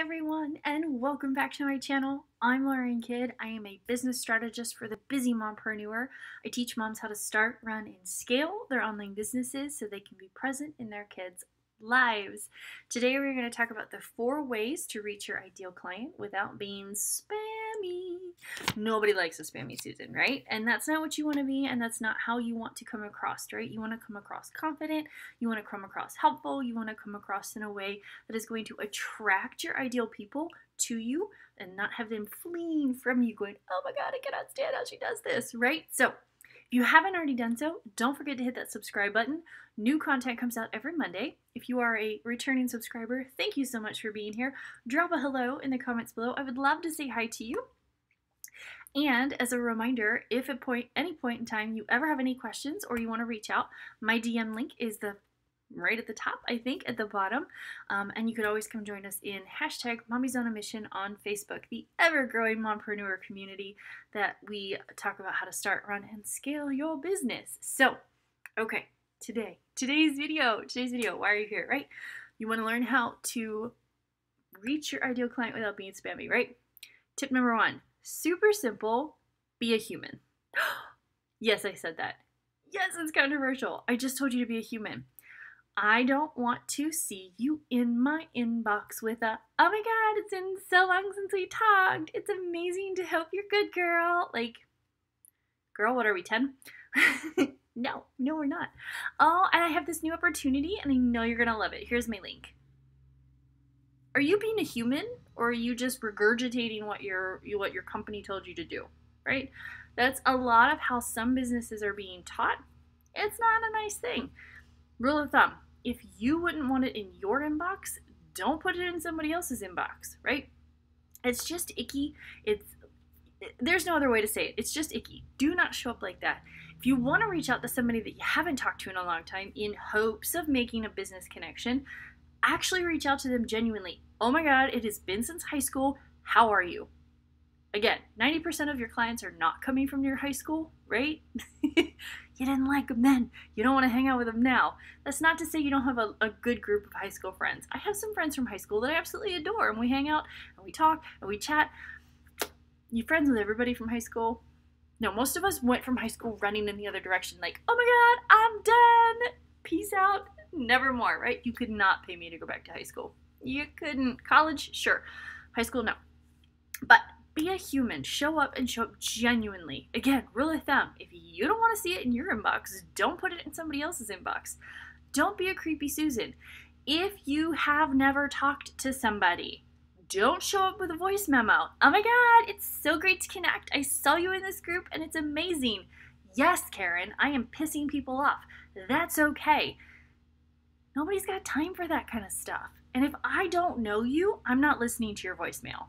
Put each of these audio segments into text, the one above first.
everyone, and welcome back to my channel. I'm Lauren Kidd. I am a business strategist for the busy mompreneur. I teach moms how to start, run, and scale their online businesses so they can be present in their kids' lives. Today we're going to talk about the 4 ways to reach your ideal client without being spammy. Nobody likes a spammy Susan, right? And that's not what you want to be, and that's not how you want to come across, right? You want to come across confident, you want to come across helpful, you want to come across in a way that is going to attract your ideal people to you and not have them fleeing from you going, oh my God, I cannot stand how she does this, right? So if you haven't already done so, don't forget to hit that subscribe button. New content comes out every Monday. If you are a returning subscriber, thank you so much for being here. Drop a hello in the comments below. I would love to say hi to you. And as a reminder, if at any point in time you ever have any questions or you want to reach out, my DM link is right at the top, I think, at the bottom. And you could always come join us in #Mommy'sOnAMission on Facebook, the ever-growing mompreneur community that we talk about how to start, run, and scale your business. So, okay, today's video, why are you here, right? You want to learn how to reach your ideal client without being spammy, right? Tip number 1, super simple, be a human. Yes, I said that. Yes, it's controversial. I just told you to be a human. I don't want to see you in my inbox with a, oh my God, it's been so long since we talked. It's amazing to hope you're good, girl. Like, girl, what are we, 10? No, we're not. Oh, and I have this new opportunity and I know you're going to love it. Here's my link. Are you being a human or are you just regurgitating what your company told you to do, right? That's a lot of how some businesses are being taught. It's not a nice thing. Rule of thumb, if you wouldn't want it in your inbox, don't put it in somebody else's inbox, right? It's just icky. There's no other way to say it. It's just icky. Do not show up like that. If you want to reach out to somebody that you haven't talked to in a long time in hopes of making a business connection, actually reach out to them genuinely. Oh my God, it has been since high school. How are you? Again, 90% of your clients are not coming from your high school, right? You didn't like them then. You don't want to hang out with them now. That's not to say you don't have a good group of high school friends. I have some friends from high school that I absolutely adore, and we hang out, and we talk, and we chat. You friends with everybody from high school? No, most of us went from high school running in the other direction, like, oh my God, I'm done. Peace out. Never more, right? You could not pay me to go back to high school. You couldn't. College, sure. High school, no. But be a human. Show up and show up genuinely. Again, rule of thumb, if you don't want to see it in your inbox, don't put it in somebody else's inbox. Don't be a creepy Susan. If you have never talked to somebody, don't show up with a voice memo. Oh my God, it's so great to connect. I saw you in this group and it's amazing. Yes, Karen, I am pissing people off. That's okay. Nobody's got time for that kind of stuff. And if I don't know you, I'm not listening to your voicemail.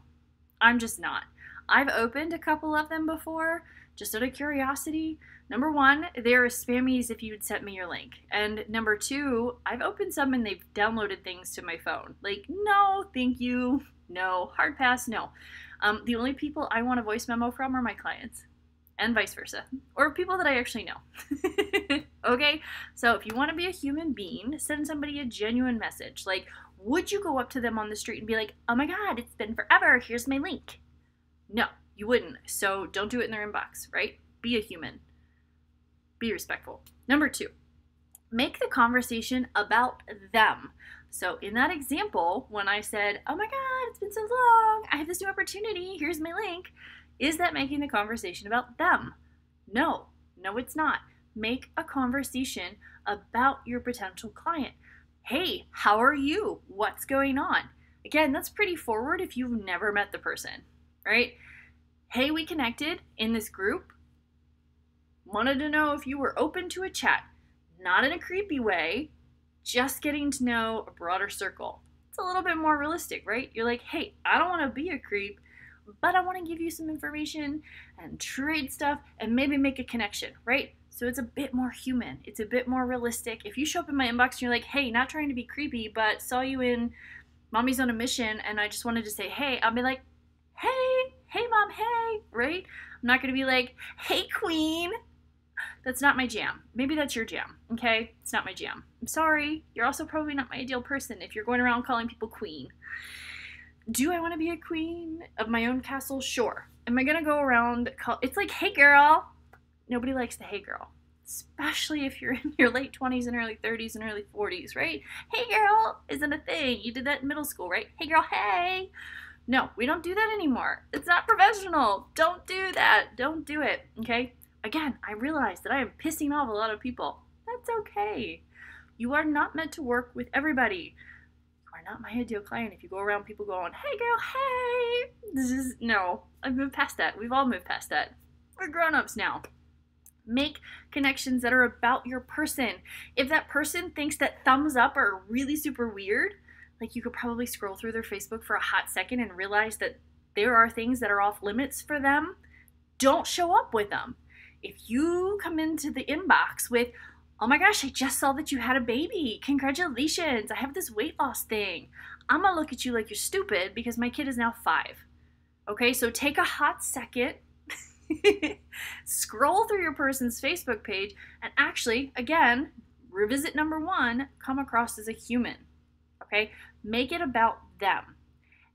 I'm just not. I've opened a couple of them before, just out of curiosity. Number 1, they're spammies if you would send me your link. And number 2, I've opened some and they've downloaded things to my phone. Like, no, thank you. No, hard pass, no. The only people I want a voice memo from are my clients. And vice versa. Or people that I actually know. Okay? So if you want to be a human being, send somebody a genuine message. Like, would you go up to them on the street and be like, oh my God, it's been forever, here's my link? No, you wouldn't. So don't do it in their inbox, right? Be a human. Be respectful. Number 2, make the conversation about them. So in that example, when I said, oh my God, it's been so long, I have this new opportunity, here's my link, is that making the conversation about them? No, it's not. Make a conversation about your potential client. Hey, how are you? What's going on? Again, that's pretty forward if you've never met the person, right? Hey, we connected in this group. Wanted to know if you were open to a chat. Not in a creepy way, just getting to know a broader circle. It's a little bit more realistic, right? You're like, hey, I don't want to be a creep, but I want to give you some information and trade stuff and maybe make a connection, right? So it's a bit more human. It's a bit more realistic. If you show up in my inbox and you're like, hey, not trying to be creepy, but saw you in Mommy's on a Mission and I just wanted to say, hey, I'll be like, hey mom, hey, right? I'm not going to be like, hey queen. That's not my jam. Maybe that's your jam, okay? It's not my jam. I'm sorry. You're also probably not my ideal person if you're going around calling people queen. Do I want to be a queen of my own castle? Sure. Am I going to go around? It's like, hey girl. Nobody likes the hey girl, especially if you're in your late 20s and early 30s and early 40s, right? Hey girl isn't a thing. You did that in middle school, right? Hey girl, hey. No, we don't do that anymore. It's not professional. Don't do that. Don't do it, okay? Again, I realize that I am pissing off a lot of people. That's okay. You are not meant to work with everybody. You are not my ideal client if you go around people going, hey girl, hey. No, I've moved past that. We've all moved past that. We're grown-ups now. Make connections that are about your person. If that person thinks that thumbs up are really super weird, like you could probably scroll through their Facebook for a hot second and realize that there are things that are off limits for them, don't show up with them. If you come into the inbox with, oh my gosh, I just saw that you had a baby. Congratulations, I have this weight loss thing. I'm gonna look at you like you're stupid because my kid is now 5. Okay, so take a hot second, scroll through your person's Facebook page, and actually, again, revisit number 1, come across as a human. Okay, make it about them.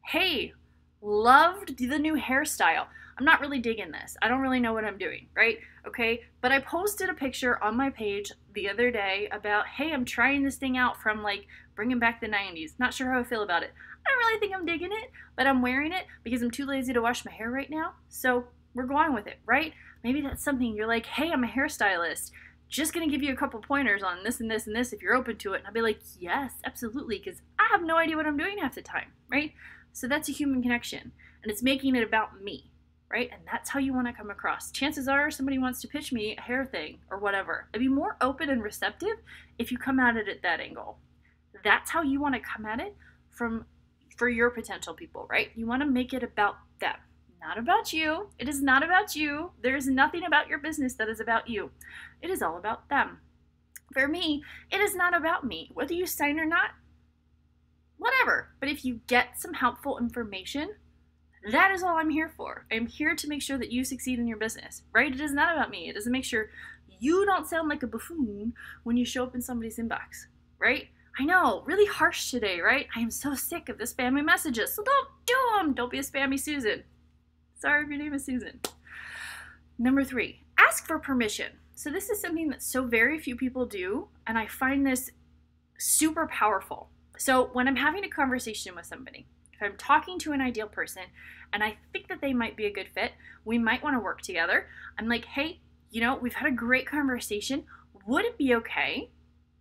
Hey, loved the new hairstyle. I'm not really digging this. I don't really know what I'm doing, right? Okay, but I posted a picture on my page the other day about, hey, I'm trying this thing out from like bringing back the 90s. Not sure how I feel about it. I don't really think I'm digging it, but I'm wearing it because I'm too lazy to wash my hair right now. So we're going with it, right? Maybe that's something you're like, hey, I'm a hairstylist. Just gonna give you a couple pointers on this and this and this if you're open to it. And I'll be like, yes, absolutely, because I have no idea what I'm doing half the time, right? So that's a human connection, and it's making it about me, right? And that's how you want to come across. Chances are somebody wants to pitch me a hair thing or whatever. I'd be more open and receptive if you come at it at that angle. That's how you want to come at it for your potential people, right? You want to make it about them. Not about you. It is not about you. There is nothing about your business that is about you. It is all about them. For me, it is not about me. Whether you sign or not, whatever. But if you get some helpful information, that is all I'm here for. I'm here to make sure that you succeed in your business, right? It is not about me. It is to make sure you don't sound like a buffoon when you show up in somebody's inbox, right? I know, really harsh today, right? I am so sick of the spammy messages, so don't do them. Don't be a spammy Susan. Sorry if your name is Susan. Number 3, ask for permission. So this is something that so very few people do, and I find this super powerful. So when I'm having a conversation with somebody, if I'm talking to an ideal person and I think that they might be a good fit, we might want to work together. I'm like, hey, you know, we've had a great conversation. Would it be okay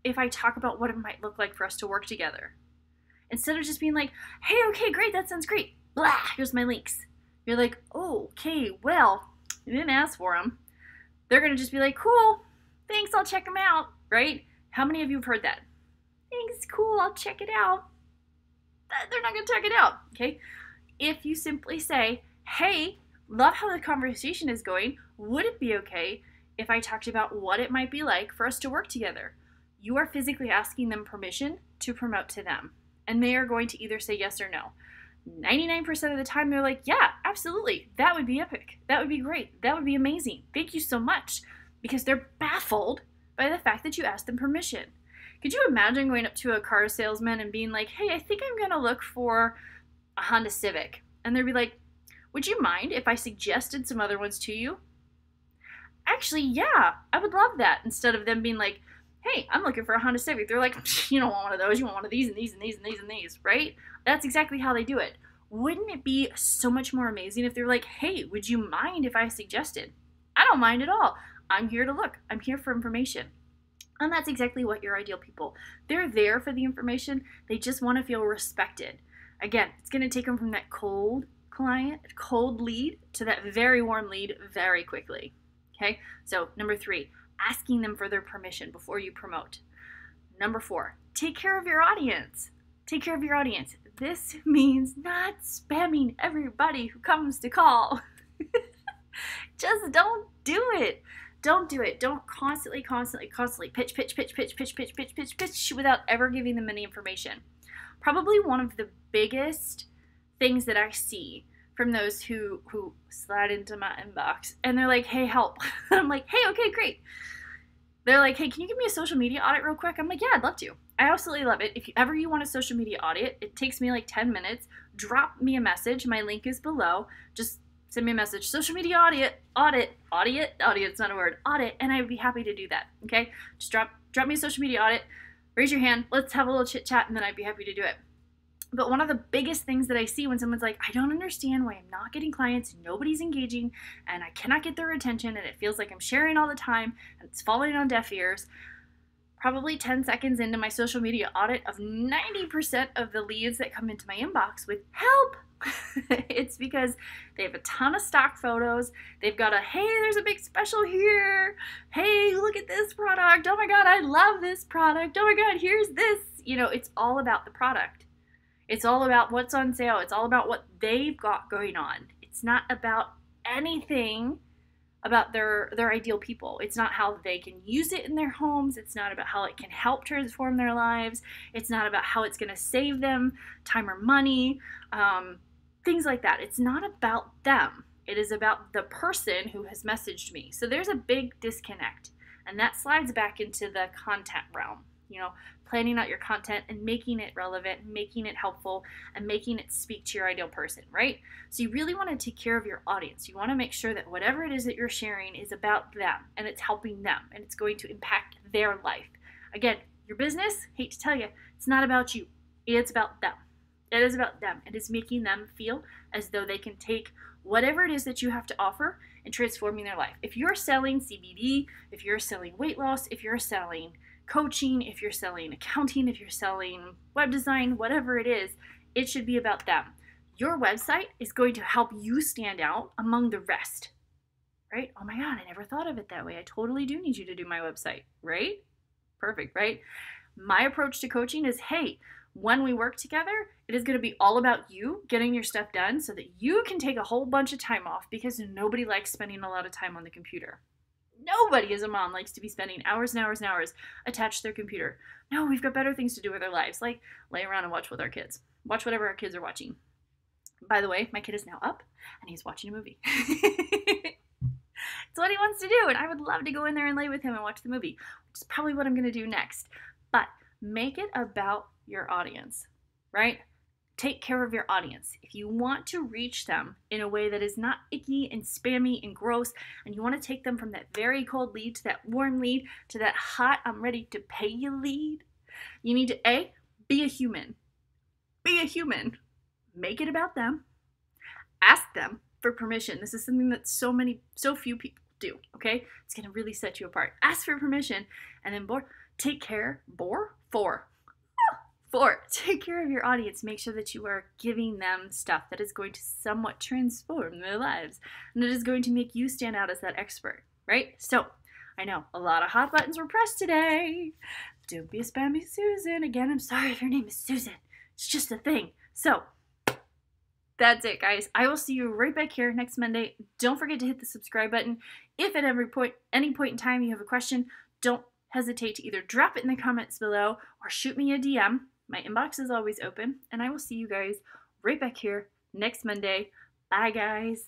if I talk about what it might look like for us to work together? Instead of just being like, hey, okay, great, that sounds great. Blah, here's my links. You're like, oh, okay, well, you didn't ask for them. They're going to just be like, cool, thanks, I'll check them out, right? How many of you have heard that? Thanks, cool, I'll check it out. They're not going to check it out, okay? If you simply say, hey, love how the conversation is going. Would it be okay if I talked about what it might be like for us to work together? You are physically asking them permission to promote to them, and they are going to either say yes or no. 99% of the time they're like, yeah, absolutely, that would be epic, that would be great, that would be amazing, thank you so much, because they're baffled by the fact that you asked them permission. Could you imagine going up to a car salesman and being like, hey, I think I'm gonna look for a Honda Civic, and they'd be like, would you mind if I suggested some other ones to you? Actually, yeah, I would love that. Instead of them being like, hey, I'm looking for a Honda Civic, they're like, you don't want one of those, you want one of these and these and these and these and these, right? That's exactly how they do it. Wouldn't it be so much more amazing if they're like, hey, would you mind if I suggested? I don't mind at all. I'm here to look. I'm here for information. And that's exactly what your ideal people. They're there for the information. They just want to feel respected. Again, it's going to take them from that cold client, cold lead, to that very warm lead very quickly. Okay? So number 3, asking them for their permission before you promote. Number 4, take care of your audience. Take care of your audience. This means not spamming everybody who comes to call. Just don't do it. Don't do it. Don't constantly pitch without ever giving them any information. Probably one of the biggest things that I see from those who slide into my inbox and they're like, hey, help. I'm like, hey, okay, great. They're like, hey, can you give me a social media audit real quick? I'm like, yeah, I'd love to. I absolutely love it. If you ever want a social media audit, it takes me like 10 minutes. Drop me a message. My link is below. Just send me a message. Social media audit, it's not a word, audit, and I would be happy to do that. Okay? Just drop me a social media audit. Raise your hand. Let's have a little chit chat, and then I'd be happy to do it. But one of the biggest things that I see when someone's like, I don't understand why I'm not getting clients, nobody's engaging, and I cannot get their attention, and it feels like I'm sharing all the time, and it's falling on deaf ears. Probably 10 seconds into my social media audit, of 90% of the leads that come into my inbox with help, it's because they have a ton of stock photos. They've got a, hey, there's a big special here. Hey, look at this product. Oh my God, I love this product. Oh my God, here's this. It's all about the product. It's all about what's on sale. It's all about what they've got going on. It's not about anything about their ideal people. It's not how they can use it in their homes. It's not about how it can help transform their lives. It's not about how it's going to save them time or money, things like that. It's not about them. It is about the person who has messaged me. So there's a big disconnect, and that slides back into the content realm. Planning out your content and making it relevant, making it helpful, and making it speak to your ideal person, right? So you really want to take care of your audience. You want to make sure that whatever it is that you're sharing is about them, and it's helping them, and it's going to impact their life. Again, your business, hate to tell you, it's not about you. It's about them. It is about them. It is making them feel as though they can take whatever it is that you have to offer and transforming their life. If you're selling CBD, if you're selling weight loss, if you're selling coaching, if you're selling accounting, if you're selling web design, whatever it is, it should be about them. Your website is going to help you stand out among the rest, right? Oh my God, I never thought of it that way. I totally do need you to do my website, right? Perfect, right? My approach to coaching is, hey, when we work together, it is going to be all about you getting your stuff done so that you can take a whole bunch of time off, because nobody likes spending a lot of time on the computer. Nobody as a mom likes to be spending hours and hours and hours attached to their computer. No, we've got better things to do with our lives, like lay around and watch with our kids. Watch whatever our kids are watching. By the way, my kid is now up, and he's watching a movie. It's what he wants to do, and I would love to go in there and lay with him and watch the movie, which is probably what I'm going to do next. But make it about your audience, right? Take care of your audience. If you want to reach them in a way that is not icky and spammy and gross, and you want to take them from that very cold lead to that warm lead to that hot, I'm ready to pay you lead, you need to A, be a human. Be a human. Make it about them. Ask them for permission. This is something that so few people do, okay? It's going to really set you apart. Ask for permission, and then take care of your audience. Make sure that you are giving them stuff that is going to somewhat transform their lives, and it is going to make you stand out as that expert, right? So I know a lot of hot buttons were pressed today. Don't be a spammy Susan. Again, I'm sorry if your name is Susan. It's just a thing. So that's it, guys. I will see you right back here next Monday. Don't forget to hit the subscribe button. If at any point in time you have a question, don't hesitate to either drop it in the comments below or shoot me a DM. My inbox is always open, and I will see you guys right back here next Monday. Bye, guys.